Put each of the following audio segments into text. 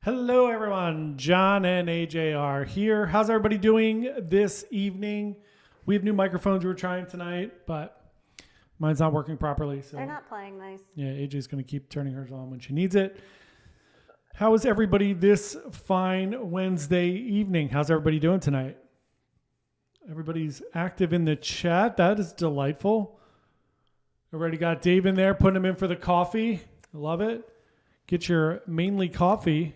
Hello, everyone. John and AJ are here. How's everybody doing this evening? We have new microphones we're trying tonight, but mine's not working properly. So they're not playing nice. yeah, AJ's going to keep turning hers on when she needs it. How is everybody this fine Wednesday evening? How's everybody doing tonight? Everybody's active in the chat. That is delightful. Already got Dave in there, putting him in for the coffee. I love it. Get your Mainly Coffee.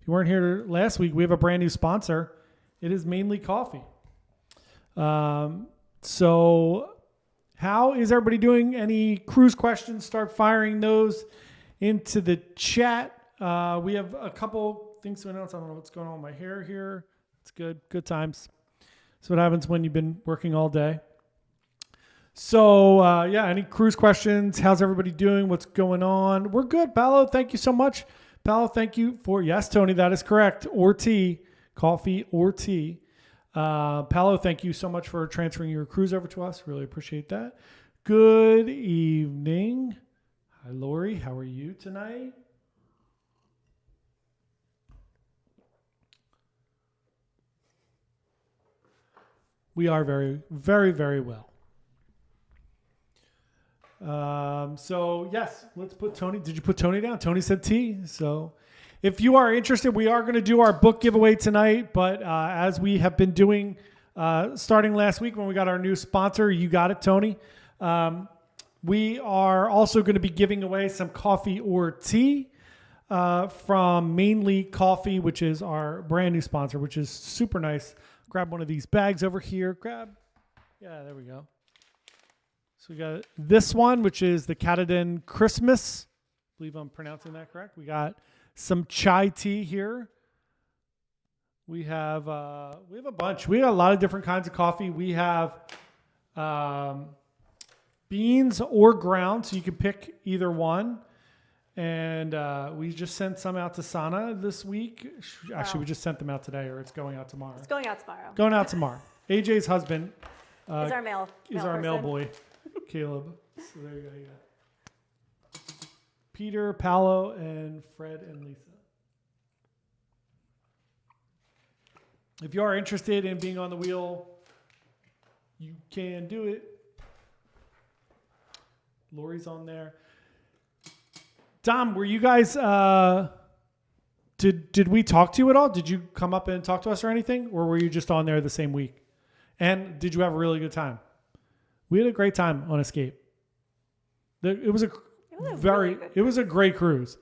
If you weren't here last week, we have a brand new sponsor. It is Mainly Coffee. So how is everybody doing? Any cruise questions? Start firing those into the chat. We have a couple things to announce. I don't know what's going on with my hair here. It's good. Good times. That's what happens when you've been working all day. So, any cruise questions? How's everybody doing? What's going on? We're good. Paolo, thank you so much. Paolo, thank you for, yes, Tony, that is correct. Or tea, coffee or tea. Paolo, thank you so much for transferring your cruise over to us. Really appreciate that. Good evening. Hi, Lori. How are you tonight? We are very, very, very well. So yes, let's put Tony. Did you put Tony down? Tony said tea. So if you are interested, we are going to do our book giveaway tonight. But as we have been doing starting last week when we got our new sponsor, You Got It, Tony. We are also going to be giving away some coffee or tea from Mainly Coffee, which is our brand new sponsor, which is super nice. Grab one of these bags over here. Yeah, there we go. So we got this one, which is the Cataden Christmas. I believe I'm pronouncing that correct. We got some chai tea here. We have a bunch. We got a lot of different kinds of coffee. We have beans or ground, so you can pick either one. And we just sent some out to Sana this week. Actually, we just sent them out today, or it's going out tomorrow. It's going out tomorrow. Going out tomorrow. AJ's husband is our mail boy, Caleb. So there you go. Yeah. Peter, Paolo, and Fred and Lisa. If you are interested in being on the wheel, you can do it. Lori's on there. Dom, were you guys, did we talk to you at all? Did you come up and talk to us or anything? Or were you just on there the same week? And did you have a really good time? We had a great time on Escape. It was a great cruise.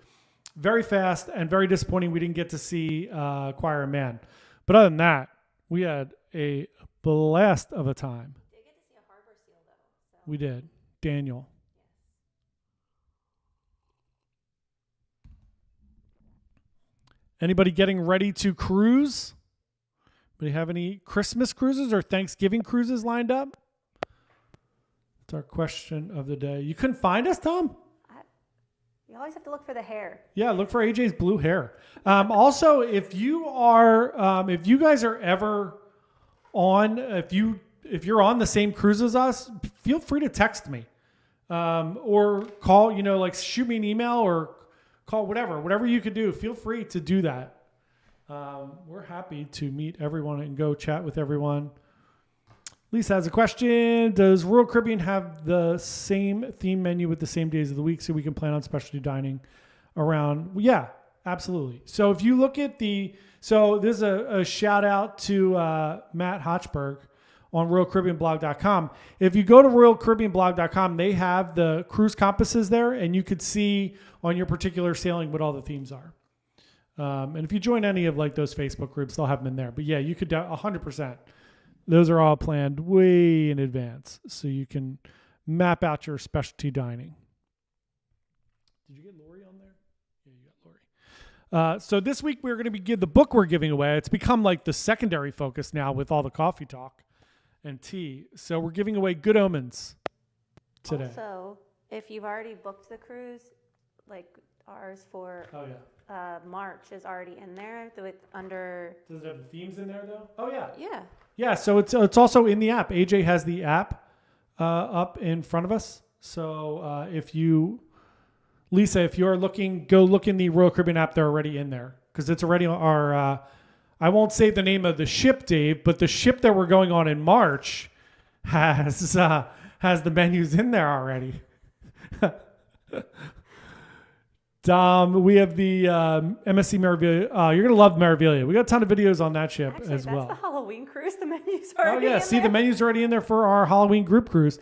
Very fast and very disappointing we didn't get to see Choir and Man. But other than that, we had a blast of a time. We did get to see a harbor seal, though. So. We did. Daniel. Anybody getting ready to cruise? Anybody have any Christmas cruises or Thanksgiving cruises lined up? It's our question of the day. You couldn't find us, Tom? You always have to look for the hair. Yeah, look for AJ's blue hair. Also, if you guys are ever on, if you're on the same cruise as us, feel free to text me or call. Shoot me an email or call, whatever you could do. Feel free to do that. We're happy to meet everyone and go chat with everyone. Lisa has a question. Does Royal Caribbean have the same theme menu with the same days of the week so we can plan on specialty dining around? Yeah, absolutely. So if you look at there's a shout out to Matt Hochberg on RoyalCaribbeanBlog.com. If you go to RoyalCaribbeanBlog.com, they have the cruise compasses there, and you could see on your particular sailing what all the themes are. And if you join any of those Facebook groups, they'll have them in there. But yeah, you could 100%. Those are all planned way in advance, so you can map out your specialty dining. Did you get Lori on there? Yeah, you got Lori. So this week we're going to be the book we're giving away. It's become the secondary focus now with all the coffee talk and tea. So we're giving away Good Omens today. Also, if you've already booked the cruise, ours for March is already in there. Though it's under. Does it have the themes in there though? Oh yeah. Yeah. Yeah. So it's also in the app. AJ has the app up in front of us. So Lisa, if you're looking, go look in the Royal Caribbean app. They're already in there. because it's already our. I won't say the name of the ship, Dave, but the ship that we're going on in March has the menus in there already. We have the MSC Meraviglia. You're gonna love Meraviglia. We got a ton of videos on that ship as well. That's the Halloween cruise. The menus are already in there. The menus are already in there for our Halloween group cruise.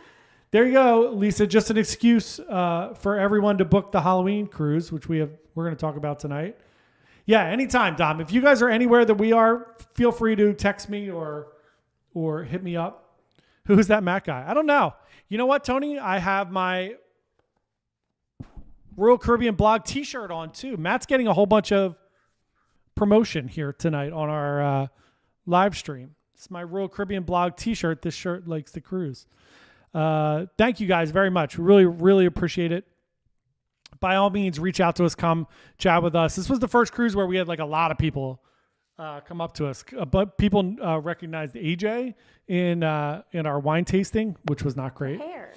There you go, Lisa. Just an excuse for everyone to book the Halloween cruise, which we're going to talk about tonight. Yeah, anytime, Dom. If you guys are anywhere that we are, feel free to text me or hit me up. Who's that Matt guy? I don't know. You know what, Tony? I have my Royal Caribbean blog T-shirt on too. Matt's getting a whole bunch of promotion here tonight on our live stream. It's my Royal Caribbean blog T-shirt. This shirt likes the cruise. Thank you guys very much. We really, really appreciate it. By all means, reach out to us, come chat with us. This was the first cruise where we had like a lot of people come up to us, but people recognized AJ in our wine tasting, which was not great. The hair.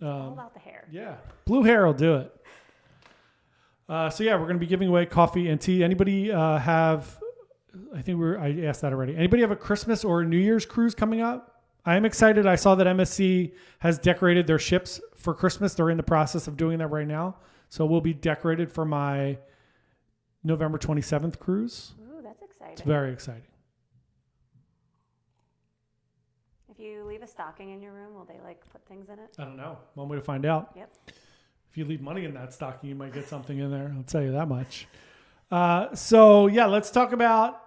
All about the hair. Yeah, blue hair will do it. So yeah, we're going to be giving away coffee and tea. Anybody have? I asked that already. Anybody have a Christmas or a New Year's cruise coming up? I am excited. I saw that MSC has decorated their ships for Christmas. They're in the process of doing that right now. So we'll be decorated for my November 27th cruise. Ooh, that's exciting. It's very exciting. If you leave a stocking in your room, will they put things in it? I don't know. One way to find out. Yep. If you leave money in that stocking, you might get something in there. I'll tell you that much. So yeah, let's talk about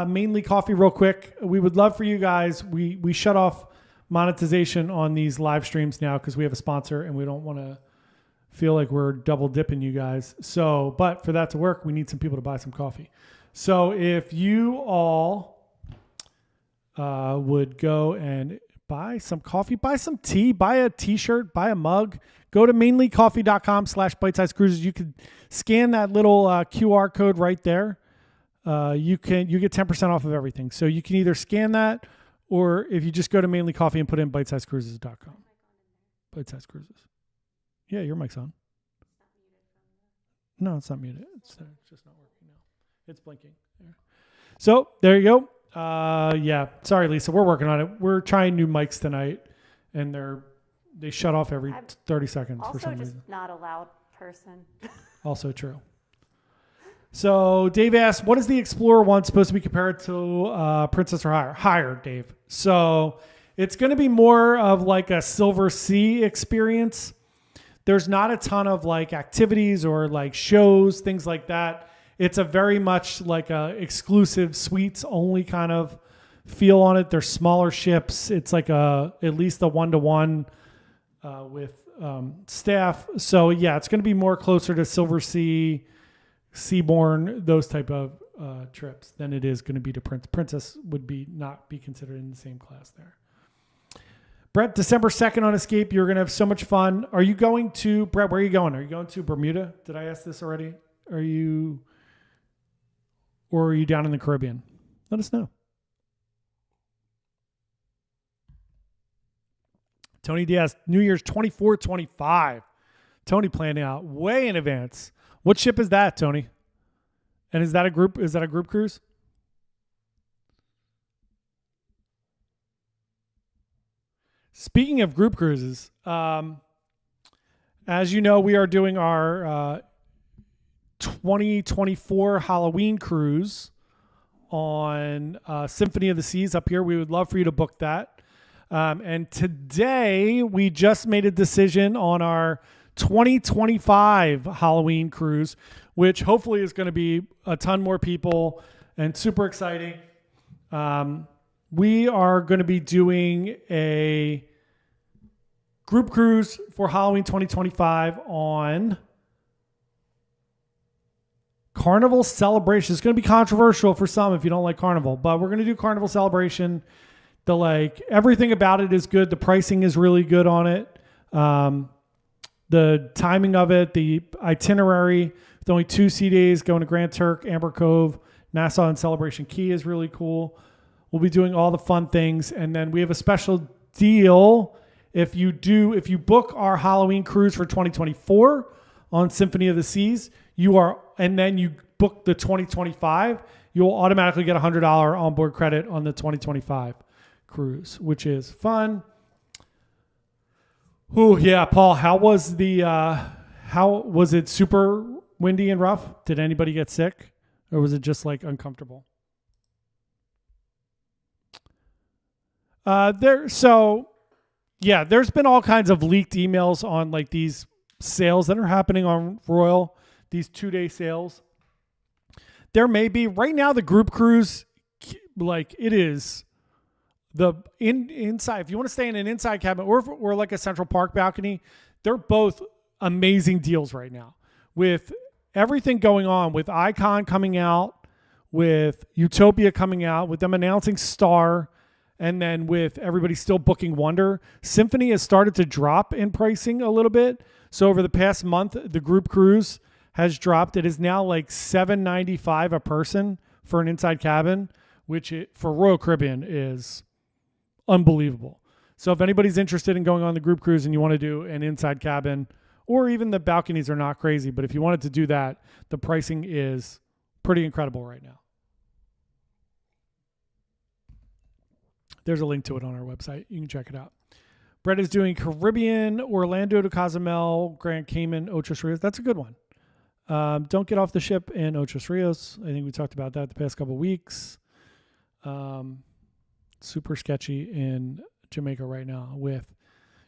mainly coffee real quick. We would love for you guys. We shut off monetization on these live streams now because we have a sponsor and we don't want to feel like we're double dipping you guys. So, but for that to work, we need some people to buy some coffee. So if you all would go and buy some coffee, buy some tea, buy a t-shirt, buy a mug, go to mainlycoffee.com/bitesizecruises. You can scan that little QR code right there. You get 10% off of everything. So you can either scan that or if you just go to Mainly Coffee and put in bitesizecruises.com. Bitesize Cruises. Yeah, your mic's on. No, it's not muted. It's just not working now. It's blinking. There. So there you go. Yeah, sorry, Lisa. We're working on it. We're trying new mics tonight, and they shut off every 30 seconds for some reason. Also, just not a loud person. Also true. So Dave asked, what is the Explorer one supposed to be compared to Princess or higher? Higher, Dave. So it's going to be more of like a Silver Sea experience. There's not a ton of activities or shows, things like that. It's a very much like a exclusive suites only kind of feel on it. They're smaller ships. It's like at least a 1-to-1 with staff. So yeah, it's going to be more closer to Silver Sea, Seabourn, those type of trips than it is going to be to Princess would not be considered in the same class there. Brett, December 2nd on Escape. You're going to have so much fun. Are you going to, Brett, where are you going? Are you going to Bermuda? Did I ask this already? Or are you down in the Caribbean? Let us know. Tony Diaz, New Year's 24-25. Tony planning out way in advance. What ship is that, Tony? And is that a group cruise? Speaking of group cruises, as you know, we are doing our 2024 Halloween cruise on Symphony of the Seas up here. We would love for you to book that. And today we just made a decision on our 2025 Halloween cruise, which hopefully is going to be a ton more people and super exciting. We are going to be doing a group cruise for Halloween 2025 on Carnival Celebration. It's going to be controversial for some if you don't like Carnival, but we're going to do Carnival Celebration. Everything about it is good. The pricing is really good on it. The timing of it, the itinerary, with only 2 sea days going to Grand Turk, Amber Cove, Nassau, and Celebration Key is really cool. We'll be doing all the fun things. And then we have a special deal. If you book our Halloween cruise for 2024 on Symphony of the Seas, and then you book the 2025, you'll automatically get $100 onboard credit on the 2025 cruise, which is fun. Oh yeah, Paul, how was it super windy and rough? Did anybody get sick, or was it just like uncomfortable? There's been all kinds of leaked emails on like these sales that are happening on Royal, these 2-day sales. There may be right now the group cruise, like it is the inside. If you want to stay in an inside cabin or like a Central Park balcony, they're both amazing deals right now with everything going on, with Icon coming out, with Utopia coming out, with them announcing Star. And then with everybody still booking Wonder, Symphony has started to drop in pricing a little bit. So over the past month, the group cruise has dropped. It is now like $795 a person for an inside cabin, which for Royal Caribbean is unbelievable. So if anybody's interested in going on the group cruise and you want to do an inside cabin, or even the balconies are not crazy, but if you wanted to do that, the pricing is pretty incredible right now. There's a link to it on our website. You can check it out. Brett is doing Caribbean, Orlando to Cozumel, Grand Cayman, Ochos Rios. That's a good one. Don't get off the ship in Ochos Rios. I think we talked about that the past couple of weeks. Super sketchy in Jamaica right now with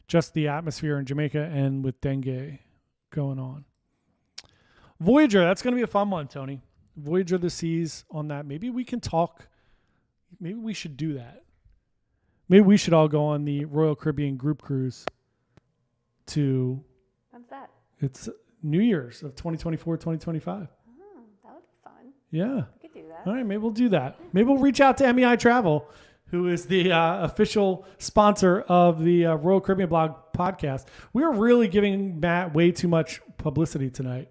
just the atmosphere in Jamaica and with dengue going on. Voyager, that's going to be a fun one, Tony. Voyager of the Seas on that. Maybe we can talk. Maybe we should do that. Maybe we should all go on the Royal Caribbean group cruise to... When's that? It's New Year's of 2024, 2025. Oh, that would be fun. Yeah. We could do that. All right, maybe we'll do that. Maybe we'll reach out to MEI Travel, who is the official sponsor of the Royal Caribbean Blog podcast. We're really giving Matt way too much publicity tonight.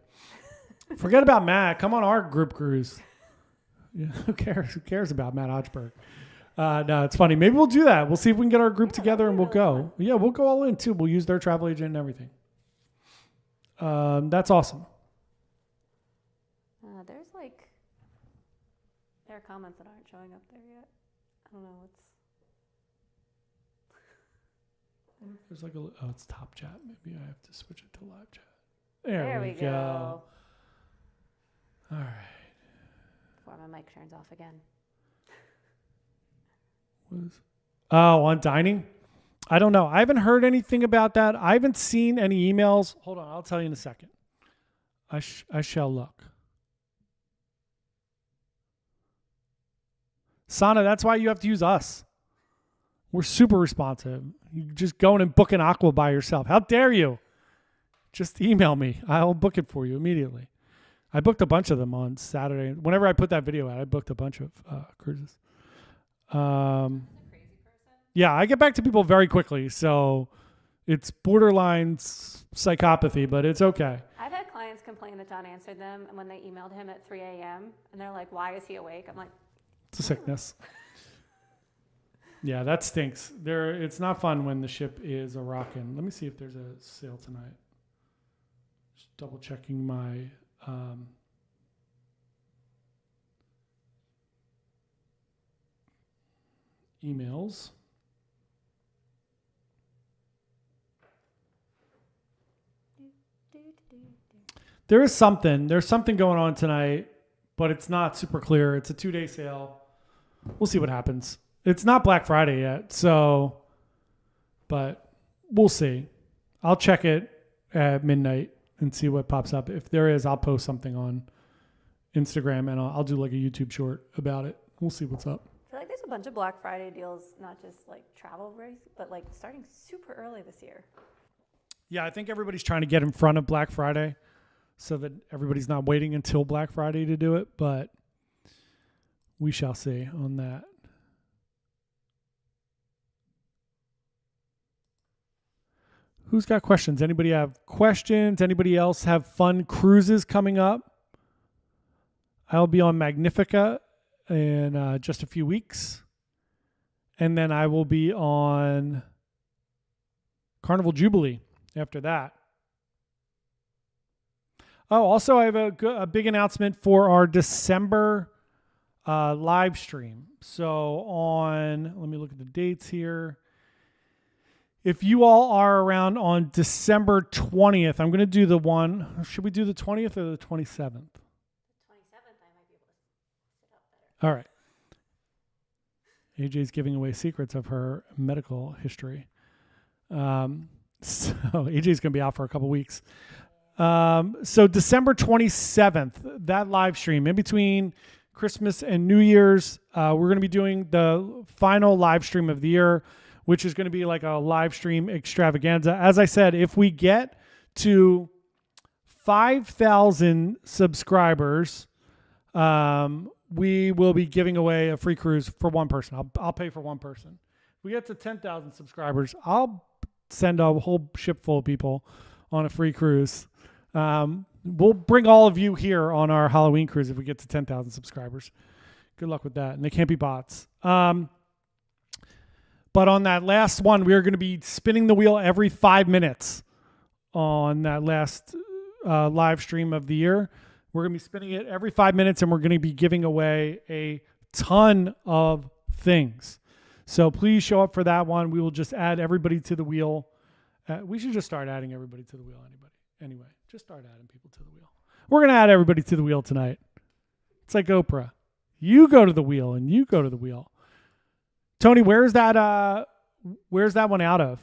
Forget about Matt. Come on our group cruise. Yeah, who cares? Who cares about Matt Hodgberg? No, it's funny. Maybe we'll do that. We'll see if we can get our group together and we'll go. Yeah, we'll go all in too. We'll use their travel agent and everything. That's awesome. There are comments that aren't showing up there yet. I don't know what's... There's like it's top chat. Maybe I have to switch it to live chat. There we go. All right. Before my mic turns off again. On dining? I don't know. I haven't heard anything about that. I haven't seen any emails. Hold on. I'll tell you in a second. I shall look. Sana, that's why you have to use us. We're super responsive. You just go in and book an Aqua by yourself. How dare you? Just email me. I'll book it for you immediately. I booked a bunch of them on Saturday. Whenever I put that video out, I booked a bunch of cruises. Yeah, I get back to people very quickly, so it's borderline psychopathy, but it's okay. I've had clients complain that John answered them when they emailed him at 3 a.m. and they're like, "Why is he awake?" I'm like, "It's a sickness." Yeah, that stinks. It's not fun when the ship is a rockin'. Let me see if there's a sale tonight. Just double checking my emails. There's something going on tonight, but it's not super clear. It's a 2-day sale. We'll see what happens. It's not Black Friday yet, but we'll see. I'll check it at midnight and see what pops up. If there is, I'll post something on Instagram and I'll do like a YouTube short about it. We'll see what's up. I feel like there's a bunch of Black Friday deals, not just like travel race, but like starting super early this year. Yeah, I think everybody's trying to get in front of Black Friday so that everybody's not waiting until Black Friday to do it, but we shall see on that. Who's got questions? Anybody have questions? Anybody else have fun cruises coming up? I'll be on Magnifica in just a few weeks. And then I will be on Carnival Jubilee after that. Oh, also, I have a big announcement for our December live stream. So let me look at the dates here. If you all are around on December 20th, I'm going to do the one. Should we do the 20th or the 27th? The 27th, I might be able to sit up better. All right. AJ's giving away secrets of her medical history. So AJ's going to be out for a couple weeks. So December 27th, that live stream in between Christmas and New Year's, we're going to be doing the final live stream of the year, which is going to be like a live stream extravaganza. As I said, if we get to 5,000 subscribers, we will be giving away a free cruise for one person. I'll pay for one person. If we get to 10,000 subscribers, I'll send a whole ship full of people on a free cruise. We'll bring all of you here on our Halloween cruise if we get to 10,000 subscribers. Good luck with that. And they can't be bots. But on that last one, we are going to be spinning the wheel every 5 minutes on that last live stream of the year. We're going to be spinning it every 5 minutes, and we're going to be giving away a ton of things. So please show up for that one. We will just add everybody to the wheel. We should just start adding everybody to the wheel. Anyway, just start adding people to the wheel. We're going to add everybody to the wheel tonight. It's like Oprah. You go to the wheel, and you go to the wheel. Tony, where's that one out of?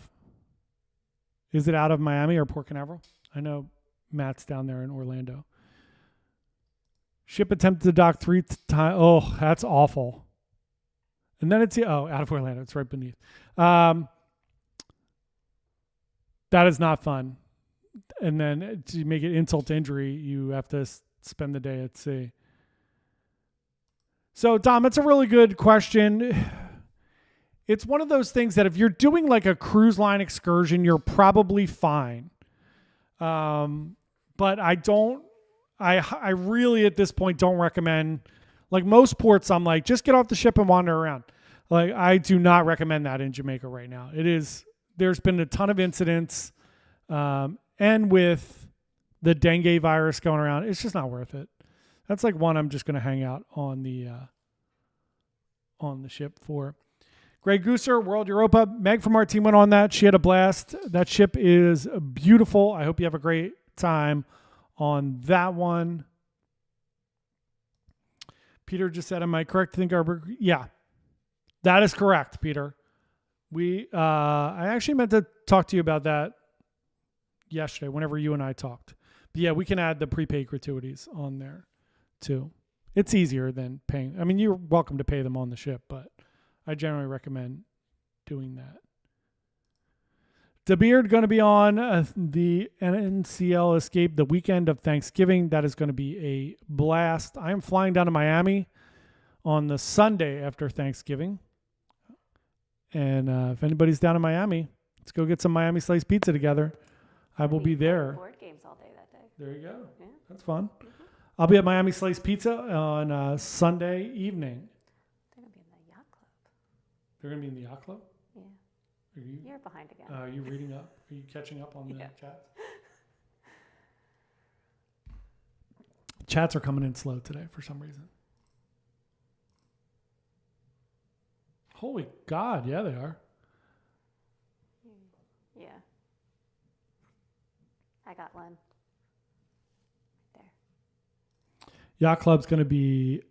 Is it out of Miami or Port Canaveral? I know Matt's down there in Orlando. Ship attempted to dock 3 times. Oh, that's awful. And then it's out of Orlando. It's right beneath. That is not fun. And then to make it insult to injury, you have to spend the day at sea. So, Dom, it's a really good question. It's one of those things that if you're doing like a cruise line excursion, you're probably fine. But I really at this point don't recommend, like most ports, I'm like, just get off the ship and wander around. Like, I do not recommend that in Jamaica right now. There's been a ton of incidents, and with the dengue virus going around, it's just not worth it. That's like one I'm just going to hang out on the ship for. Greg Gooser, World Europa. Meg from our team went on that. She had a blast. That ship is beautiful. I hope you have a great time on that one. Peter just said, am I correct to think yeah, that is correct, Peter. I actually meant to talk to you about that yesterday whenever you and I talked. But yeah, we can add the prepaid gratuities on there too. It's easier than paying. I mean, you're welcome to pay them on the ship, but I generally recommend doing that. DeBeard going to be on the NCL Escape the weekend of Thanksgiving. That is going to be a blast. I am flying down to Miami on the Sunday after Thanksgiving. And if anybody's down in Miami, let's go get some Miami Slice Pizza together. I will be there. Board games all day that day. There you go. Yeah. That's fun. Mm-hmm. I'll be at Miami Slice Pizza on Sunday evening. They're going to be in the yacht club. They're going to be in the yacht club? Yeah. You're behind again. Are you reading up? Are you catching up on the chats? Chats are coming in slow today for some reason. Holy God, yeah, they are. Yeah. I got one. Right there. Yacht Club's going to be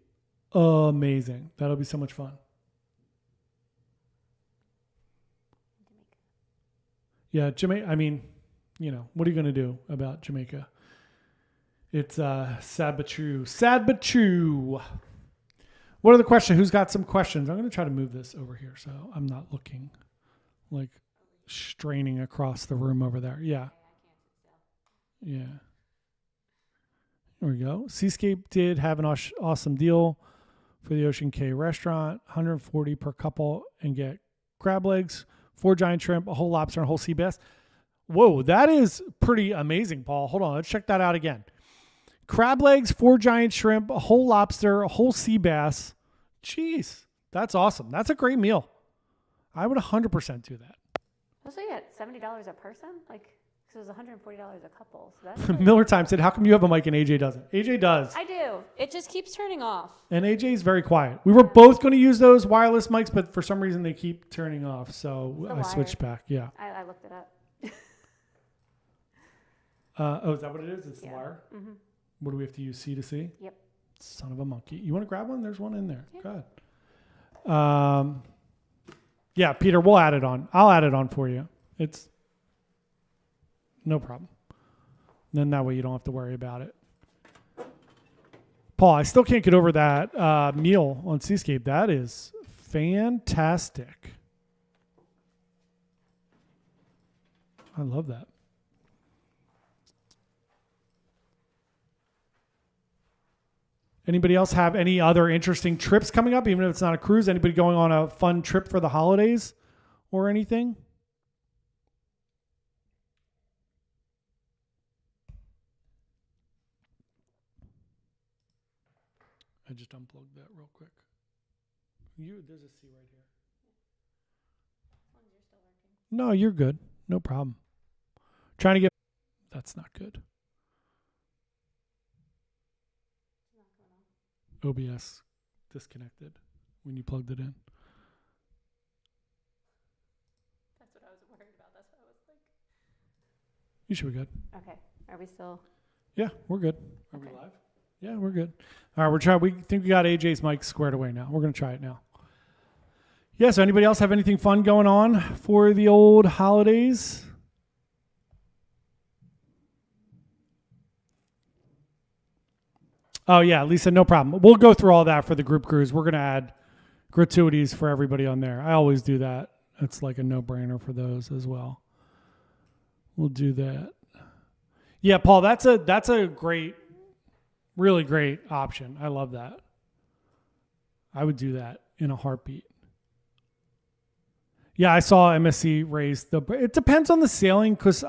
amazing. That'll be so much fun. Yeah, Jamaica. I mean, what are you going to do about Jamaica? It's sad but true. Sad but true. What are the questions? Who's got some questions? I'm going to try to move this over here so I'm not looking like straining across the room over there. Yeah. Yeah. There we go. Seascape did have an awesome deal for the Ocean K restaurant. $140 per couple and get crab legs, 4 giant shrimp, a whole lobster, and a whole sea bass. Whoa, that is pretty amazing, Paul. Hold on. Let's check that out again. Crab legs, 4 giant shrimp, a whole lobster, a whole sea bass. Jeez, that's awesome. That's a great meal. I would 100% do that. So you get $70 a person? Like, Because it was $140 a couple. So that's really Miller Time said, how come you have a mic and AJ doesn't? AJ does. I do. It just keeps turning off. And AJ's very quiet. We were both going to use those wireless mics, but for some reason they keep turning off. So I switched back. Yeah. I looked it up. Is that what it is? It's the wire? Mm-hmm. What do we have to use? C to C? Yep. Son of a monkey. You want to grab one? There's one in there. Yeah. Go ahead. Yeah, Peter, we'll add it on. I'll add it on for you. It's no problem. Then that way you don't have to worry about it. Paul, I still can't get over that meal on Seascape. That is fantastic. I love that. Anybody else have any other interesting trips coming up, even if it's not a cruise? Anybody going on a fun trip for the holidays or anything? I just unplugged that real quick. There's a C right here. You're still working. No, you're good. No problem. Trying to get... That's not good. OBS disconnected when you plugged it in. That's what I was worried about. That's what I was like. You should be good. Okay. Are we still? Yeah, we're good. Are Okay. we live? Yeah, we're good. All right, we think we got AJ's mic squared away now. We're going to try it now. Yeah, so anybody else have anything fun going on for the old holidays? Oh, yeah, Lisa, no problem. We'll go through all that for the group cruise. We're going to add gratuities for everybody on there. I always do that. It's like a no-brainer for those as well. We'll do that. Yeah, Paul, that's a great, really great option. I love that. I would do that in a heartbeat. Yeah, I saw MSC raise the... It depends on the sailing because...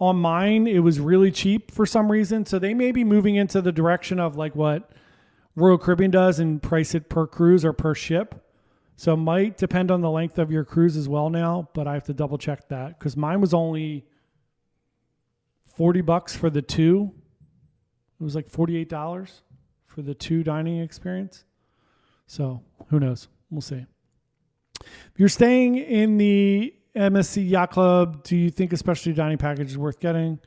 on mine, it was really cheap for some reason. So they may be moving into the direction of like what Royal Caribbean does and price it per cruise or per ship. So it might depend on the length of your cruise as well now, but I have to double check that because mine was only $40 for the two. It was like $48 for the two dining experience. So who knows? We'll see. If you're staying in the MSC Yacht Club, do you think a specialty dining package is worth getting?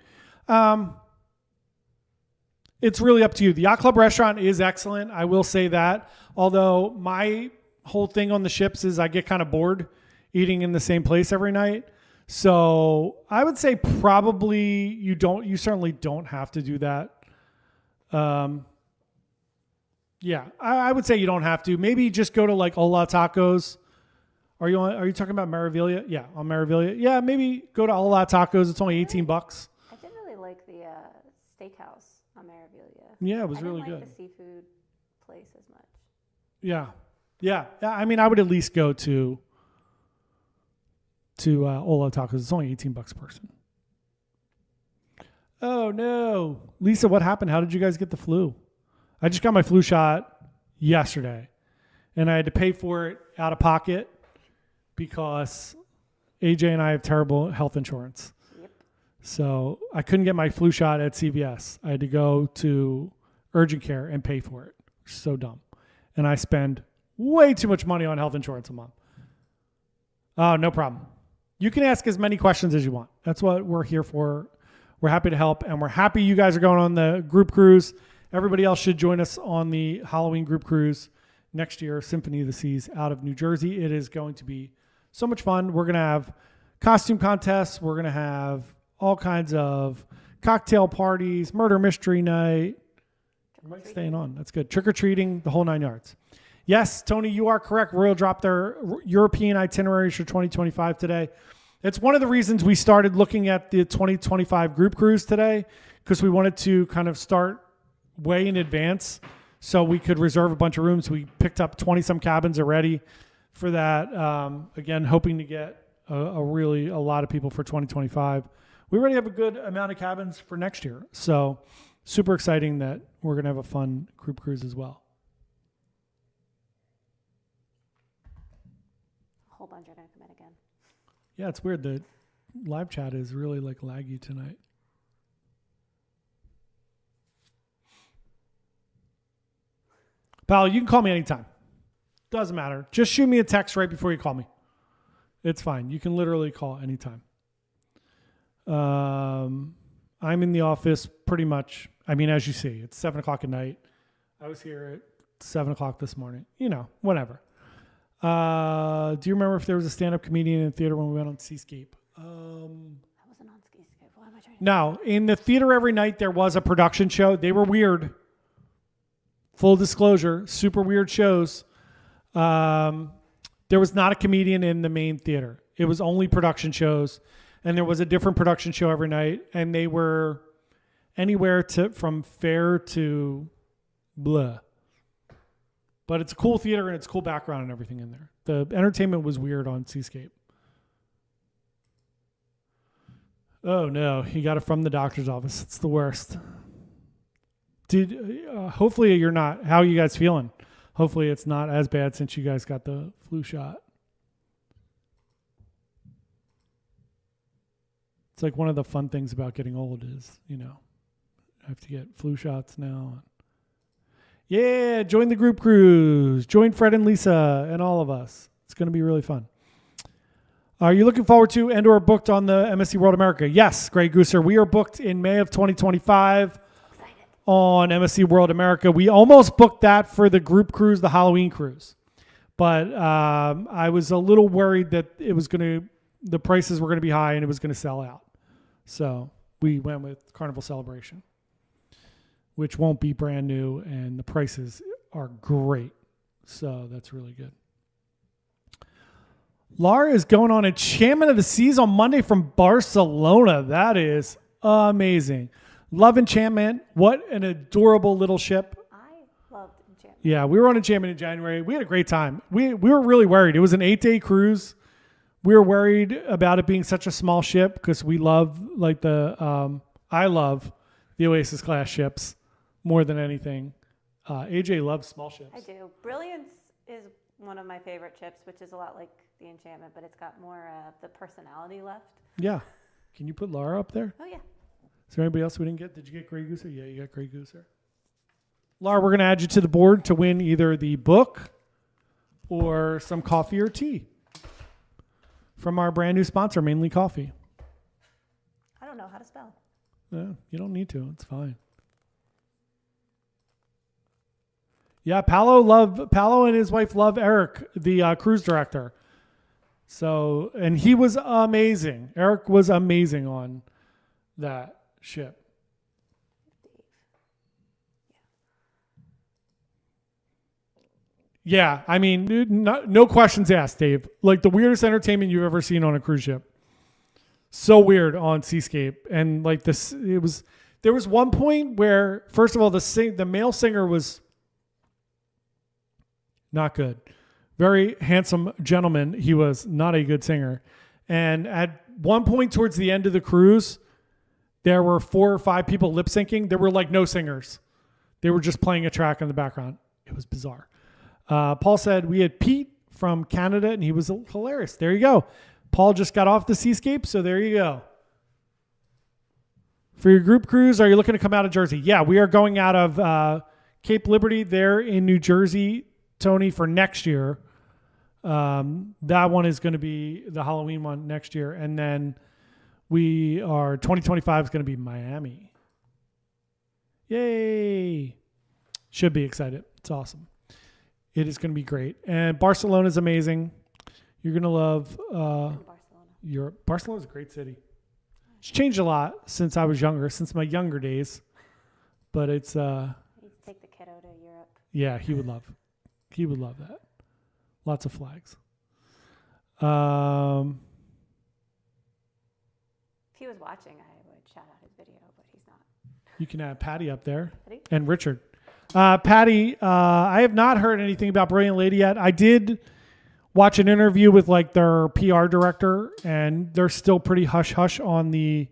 It's really up to you. The Yacht Club restaurant is excellent. I will say that. Although my whole thing on the ships is I get kind of bored eating in the same place every night. So I would say probably you certainly don't have to do that. Yeah, I would say you don't have to. Maybe just go to like Hola Tacos. Are you talking about Meraviglia? Yeah, on Meraviglia. Yeah, maybe go to Hola Tacos. It's only $18. I didn't really like the steakhouse on Meraviglia. Yeah, it was really good. I didn't like the seafood place as much. Yeah. I mean, I would at least go to Hola Tacos. It's only $18 a person. Oh no, Lisa, what happened? How did you guys get the flu? I just got my flu shot yesterday, and I had to pay for it out of pocket. Because AJ and I have terrible health insurance. Yep. So I couldn't get my flu shot at CVS. I had to go to urgent care and pay for it. So dumb. And I spend way too much money on health insurance a month. Oh, no problem. You can ask as many questions as you want. That's what we're here for. We're happy to help. And we're happy you guys are going on the group cruise. Everybody else should join us on the Halloween group cruise next year, Symphony of the Seas out of New Jersey. It is going to be so much fun. We're going to have costume contests. We're going to have all kinds of cocktail parties, murder mystery night. Mike's staying on. That's good. Trick-or-treating, the whole 9 yards. Yes, Tony, you are correct. Royal dropped their European itineraries for 2025 today. It's one of the reasons we started looking at the 2025 group cruise today because we wanted to kind of start way in advance so we could reserve a bunch of rooms. We picked up 20-some cabins already for that. Again, hoping to get a lot of people for 2025. We already have a good amount of cabins for next year. So super exciting that we're going to have a fun group cruise as well. A whole bunch are going to come in again. Yeah, it's weird. The live chat is really like laggy tonight. Pal, you can call me anytime. Doesn't matter. Just shoot me a text right before you call me. It's fine. You can literally call anytime. I'm in the office pretty much. I mean, as you see, it's 7 o'clock at night. I was here at 7 o'clock this morning. You know, whatever. Do you remember if there was a stand-up comedian in the theater when we went on Seascape? I wasn't on Seascape. Why am I trying to... No, in the theater every night there was a production show. They were weird. Full disclosure, super weird shows. There was not a comedian in the main theater. It was only production shows. And there was a different production show every night. And they were anywhere from fair to blah. But it's a cool theater and it's cool background and everything in there. The entertainment was weird on Seascape. Oh no, he got it from the doctor's office. It's the worst. Dude, hopefully you're not. How are you guys feeling? Hopefully it's not as bad since you guys got the flu shot. It's like one of the fun things about getting old is, you know, I have to get flu shots now. Yeah, join the group cruise. Join Fred and Lisa and all of us. It's going to be really fun. Are you looking forward to and or booked on the MSC World America? Yes, Greg Gooser. We are booked in May of 2025 on MSC World America. We almost booked that for the group cruise, the Halloween cruise. But I was a little worried that the prices were going to be high and it was going to sell out. So we went with Carnival Celebration, which won't be brand new, and the prices are great. So that's really good. Laura is going on Enchantment of the Seas on Monday from Barcelona. That is amazing. Love Enchantment. What an adorable little ship. I loved Enchantment. Yeah, we were on Enchantment in January. We had a great time. We were really worried. It was an 8-day cruise. We were worried about it being such a small ship because we love I love the Oasis class ships more than anything. AJ loves small ships. I do. Brilliance is one of my favorite ships, which is a lot like the Enchantment, but it's got more of the personality left. Yeah. Can you put Laura up there? Oh, yeah. Is there anybody else we didn't get? Did you get Grey Gooser? Yeah, you got Grey Gooser. Laura, we're going to add you to the board to win either the book or some coffee or tea from our brand new sponsor, Mainly Coffee. I don't know how to spell. You don't need to. It's fine. Yeah, Paolo and his wife love Eric, the cruise director. So, and he was amazing. Eric was amazing on that ship. Yeah, I mean, dude, no questions asked, Dave. Like the weirdest entertainment you've ever seen on a cruise ship. So weird on Seascape, and like this, there was one point where, first of all, the male singer was not good. Very handsome gentleman. He was not a good singer, and at one point towards the end of the cruise, there were 4 or 5 people lip syncing. There were like no singers. They were just playing a track in the background. It was bizarre. Paul said we had Pete from Canada, and he was hilarious. There you go. Paul just got off the Seascape, so there you go. For your group cruise, are you looking to come out of Jersey? Yeah, we are going out of Cape Liberty there in New Jersey, Tony, for next year. That one is going to be the Halloween one next year, and then 2025 is going to be Miami. Yay! Should be excited. It's awesome. It is going to be great. And Barcelona is amazing. You're going to love Europe. Barcelona is a great city. It's changed a lot since I was younger, since my younger days. But it's... You take the kiddo to Europe. Yeah, he would love that. Lots of flags. If he was watching, I would shout out his video, but he's not. You can add Patty up there. Patty? And Richard. Patty, I have not heard anything about Brilliant Lady yet. I did watch an interview with like their PR director, and they're still pretty hush-hush on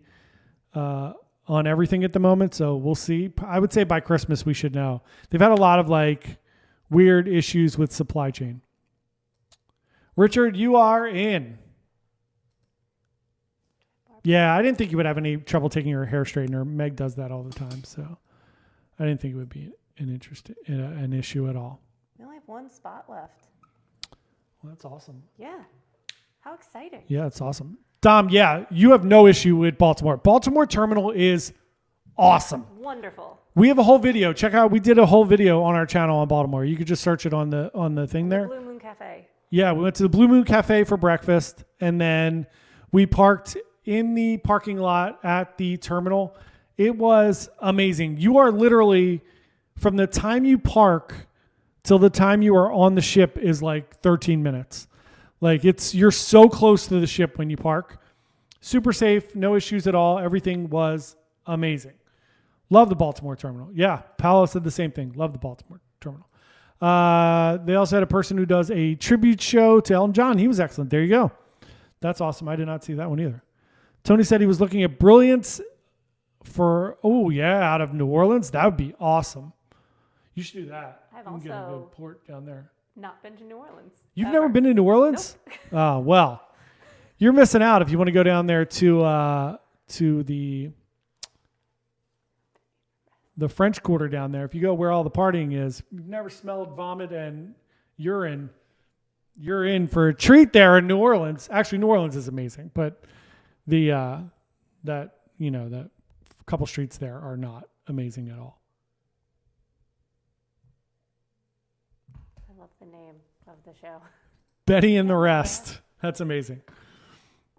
on everything at the moment. So we'll see. I would say by Christmas we should know. They've had a lot of like weird issues with supply chain. Richard, you are in. Yeah, I didn't think you would have any trouble taking your hair straightener. Meg does that all the time, so I didn't think it would be an issue at all. We only have one spot left. Well, that's awesome. Yeah. How exciting. Yeah, it's awesome. Dom, yeah, you have no issue with Baltimore. Baltimore Terminal is awesome. Wonderful. We have a whole video. Check out, we did a whole video on our channel on Baltimore. You could just search it on the thing there. Blue Moon Cafe. Yeah, we went to the Blue Moon Cafe for breakfast, and then we parked in the parking lot at the terminal. It was amazing. You are literally, from the time you park till the time you are on the ship is like 13 minutes. Like you're so close to the ship when you park. Super safe, no issues at all. Everything was amazing. Love the Baltimore terminal. Yeah, Paolo said the same thing. Love the Baltimore terminal. They also had a person who does a tribute show to Elton John. He was excellent. There you go. That's awesome. I did not see that one either. Tony said he was looking at Brilliance out of New Orleans. That would be awesome. You should do that. I've you can get a also good port down there. not been to New Orleans. You've never been to New Orleans? Nope. Oh, well, you're missing out if you want to go down there to the French Quarter down there. If you go where all the partying is, you've never smelled vomit and urine, you're in for a treat there in New Orleans. Actually, New Orleans is amazing, but that couple streets there are not amazing at all. I love the name of the show. Betty and the Rest. That's amazing.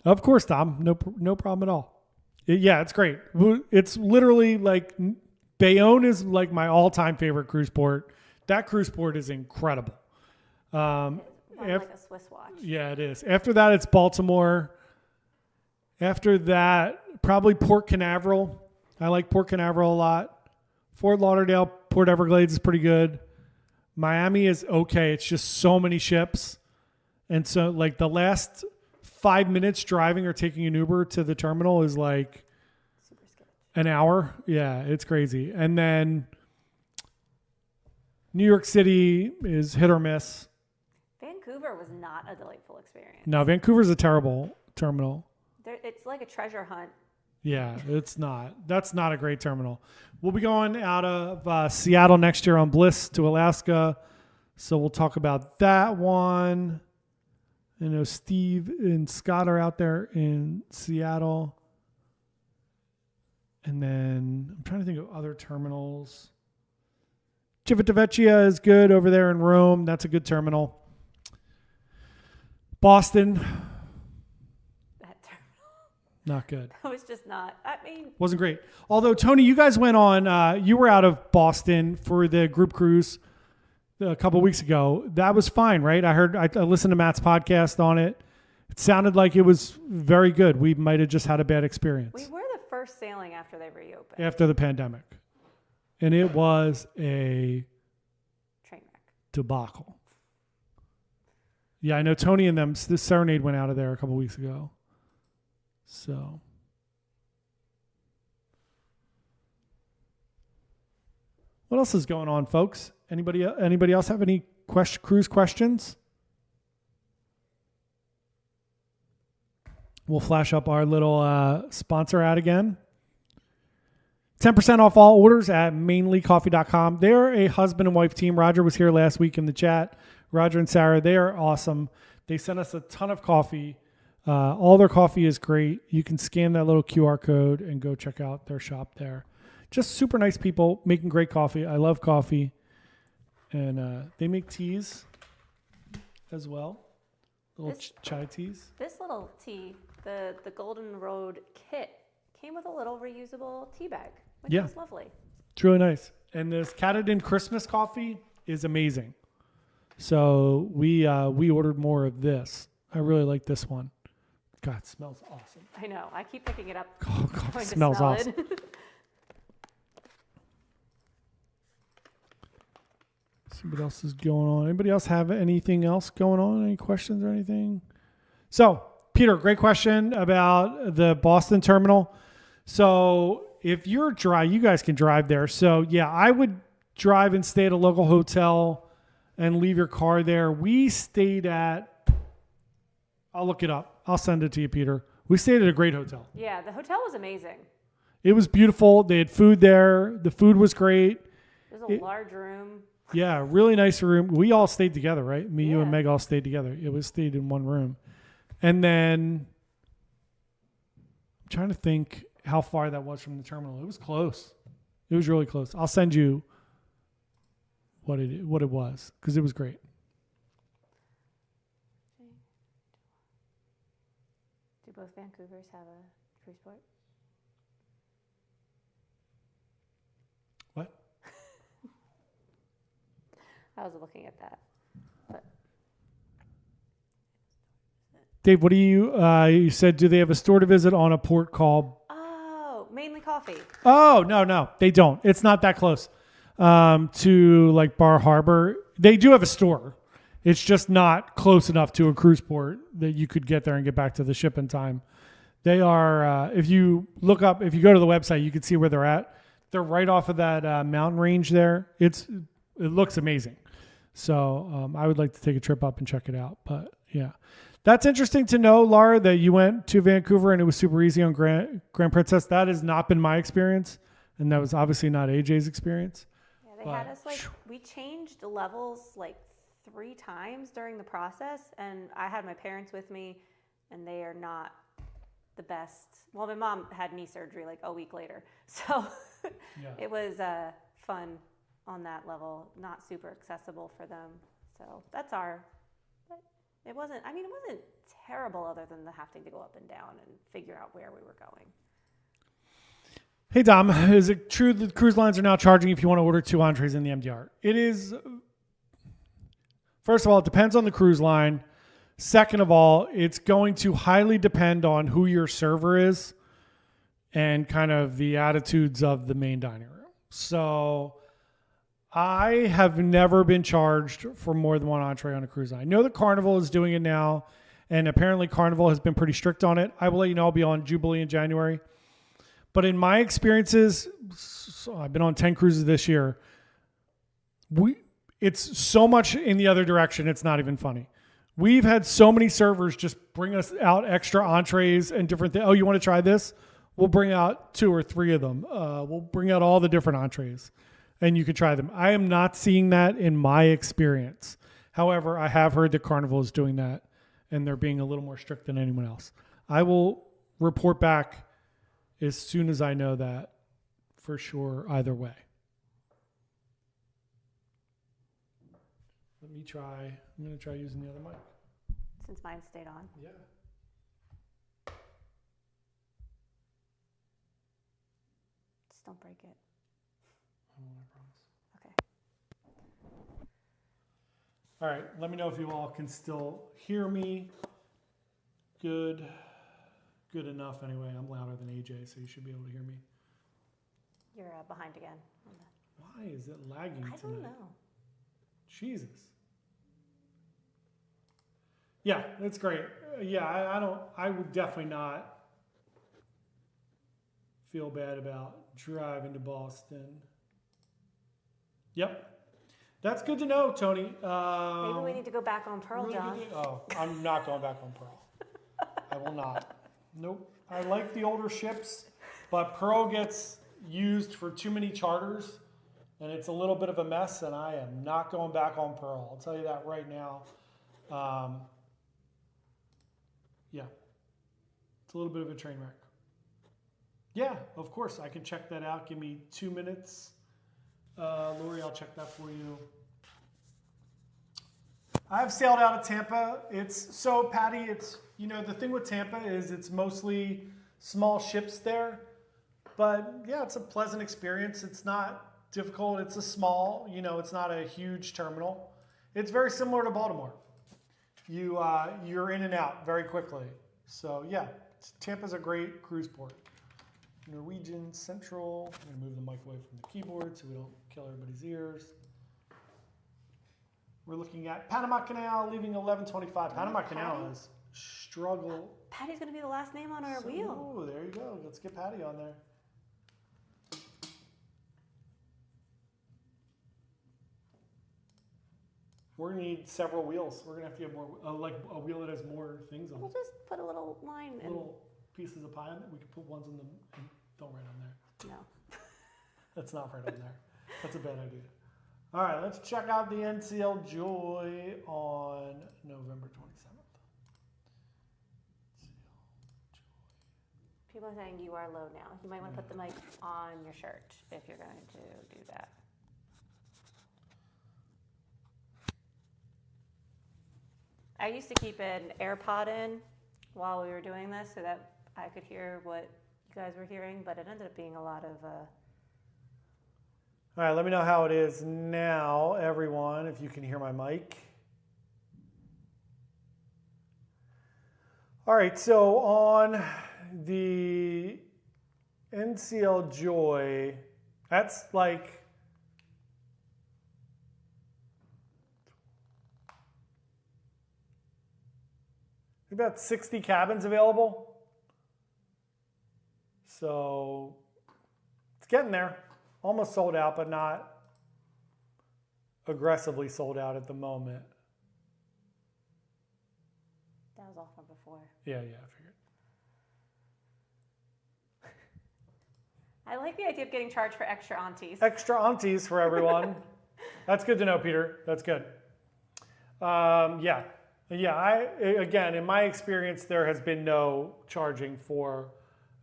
Of course, Tom. No problem at all. It's great. It's literally like Bayonne is like my all-time favorite cruise port. That cruise port is incredible. Like a Swiss watch. Yeah, it is. After that, it's Baltimore. After that, probably Port Canaveral. I like Port Canaveral a lot. Fort Lauderdale, Port Everglades is pretty good. Miami is okay. It's just so many ships. And so like the last 5 minutes driving or taking an Uber to the terminal is like super sketchy. An hour. Yeah, it's crazy. And then New York City is hit or miss. Vancouver was not a delightful experience. No, Vancouver's a terrible terminal. It's like a treasure hunt. Yeah, it's not. That's not a great terminal. We'll be going out of Seattle next year on Bliss to Alaska. So we'll talk about that one. I know Steve and Scott are out there in Seattle. And then I'm trying to think of other terminals. Civitavecchia is good over there in Rome. That's a good terminal. Boston. That terminal. Not good. That was just not. I mean. Wasn't great. Although, Tony, you guys went on, you were out of Boston for the group cruise a couple of weeks ago. That was fine, right? I listened to Matt's podcast on it. It sounded like it was very good. We might have just had a bad experience. We were the first sailing after they reopened. After the pandemic. And it was a train wreck. Debacle. Yeah, I know Tony and them, this Serenade went out of there a couple weeks ago. So. What else is going on, folks? Anybody else have any cruise questions? We'll flash up our little sponsor ad again. 10% off all orders at mainlycoffee.com. They're a husband and wife team. Roger was here last week in the chat. Roger and Sarah, they are awesome. They sent us a ton of coffee. All their coffee is great. You can scan that little QR code and go check out their shop there. Just super nice people making great coffee. I love coffee. And they make teas as well. Little chai teas. This little tea, the Golden Road kit, came with a little reusable tea bag, which was lovely. It's really nice. And this Katadyn Christmas coffee is amazing. So we ordered more of this. I really like this one. God, it smells awesome. I know. I keep picking it up. Oh, God, it smells awesome. See what else is going on. Anybody else have anything else going on? Any questions or anything? So, Peter, great question about the Boston terminal. So, if you're you guys can drive there. So, yeah, I would drive and stay at a local hotel and leave your car there. We stayed at, I'll look it up. I'll send it to you, Peter. We stayed at a great hotel. Yeah, the hotel was amazing. It was beautiful. They had food there. The food was great. It was a large room. Yeah, really nice room. We all stayed together, right? Me, you, and Meg all stayed together. It was stayed in one room. And then I'm trying to think how far that was from the terminal. It was close. It was really close. I'll send you what it was because it was great. Do both Vancouvers have a cruise port? What? I was looking at that. But. Dave, what do you said, do they have a store to visit on a port called? Oh, mainly coffee. Oh, no, they don't. It's not that close to like Bar Harbor. They do have a store. It's just not close enough to a cruise port that you could get there and get back to the ship in time. They are, if you go to the website, you can see where they're at. They're right off of that mountain range there. It looks amazing. So I would like to take a trip up and check it out. But yeah, that's interesting to know, Laura, that you went to Vancouver and it was super easy on Grand Princess. That has not been my experience. And that was obviously not AJ's experience. Yeah, they had us we changed levels 3 times during the process. And I had my parents with me and they are not the best. Well, my mom had knee surgery a week later. So It was fun on that level, not super accessible for them. So but it wasn't terrible other than the having to go up and down and figure out where we were going. Hey, Dom, is it true that cruise lines are now charging if you want to order 2 entrees in the MDR? It is. First of all, it depends on the cruise line. Second of all, it's going to highly depend on who your server is and kind of the attitudes of the main dining room. So I have never been charged for more than 1 entree on a cruise line. I know that Carnival is doing it now, and apparently Carnival has been pretty strict on it. I will let you know I'll be on Jubilee in January. But in my experiences, so I've been on 10 cruises this year, it's so much in the other direction, it's not even funny. We've had so many servers just bring us out extra entrees and different things. Oh, you want to try this? We'll bring out 2 or 3 of them. We'll bring out all the different entrees and you can try them. I am not seeing that in my experience. However, I have heard that Carnival is doing that and they're being a little more strict than anyone else. I will report back as soon as I know that for sure either way. Let me try. I'm going to try using the other mic. Since mine stayed on. Yeah. Just don't break it. I promise. Okay. All right. Let me know if you all can still hear me. Good enough anyway. I'm louder than AJ, so you should be able to hear me. You're behind again. Why is it lagging tonight? I don't know. Jesus. Yeah, that's great. I would definitely not feel bad about driving to Boston. Yep. That's good to know, Tony. Maybe we need to go back on Pearl, really John. I'm not going back on Pearl. I will not. Nope. I like the older ships, but Pearl gets used for too many charters, and it's a little bit of a mess, and I am not going back on Pearl. I'll tell you that right now. Yeah. It's a little bit of a train wreck. Yeah, of course. I can check that out. Give me 2 minutes. Lori, I'll check that for you. I've sailed out of Tampa. Patty, the thing with Tampa is it's mostly small ships there. But yeah, it's a pleasant experience. It's not difficult. It's a small, it's not a huge terminal. It's very similar to Baltimore. You're in and out very quickly. So yeah, Tampa's a great cruise port. Norwegian Central. I'm gonna move the mic away from the keyboard so we don't kill everybody's ears. We're looking at Panama Canal leaving 11:25. Panama Canal is struggle. Patty's gonna be the last name on our wheel. Oh, there you go. Let's get Patty on there. We're gonna need several wheels. We're gonna have to get more, like a wheel that has more things on it. We'll just put a little line in. pieces of pie on it? We could put ones in the. Don't write on there. No. Let's not write on there. That's a bad idea. All right, let's check out the NCL Joy on November 27th. People are saying you are low now. You might want to put the mic on your shirt if you're going to do that. I used to keep an AirPod in while we were doing this so that I could hear what you guys were hearing, but it ended up being a lot of... All right, let me know how it is now, everyone, if you can hear my mic. All right, so on the NCL Joy, that's like... about 60 cabins available. So it's getting there. Almost sold out, but not aggressively sold out at the moment. That was all from before. Yeah, I figured. I like the idea of getting charged for extra aunties. Extra aunties for everyone. That's good to know, Peter. That's good. Yeah, again, in my experience, there has been no charging for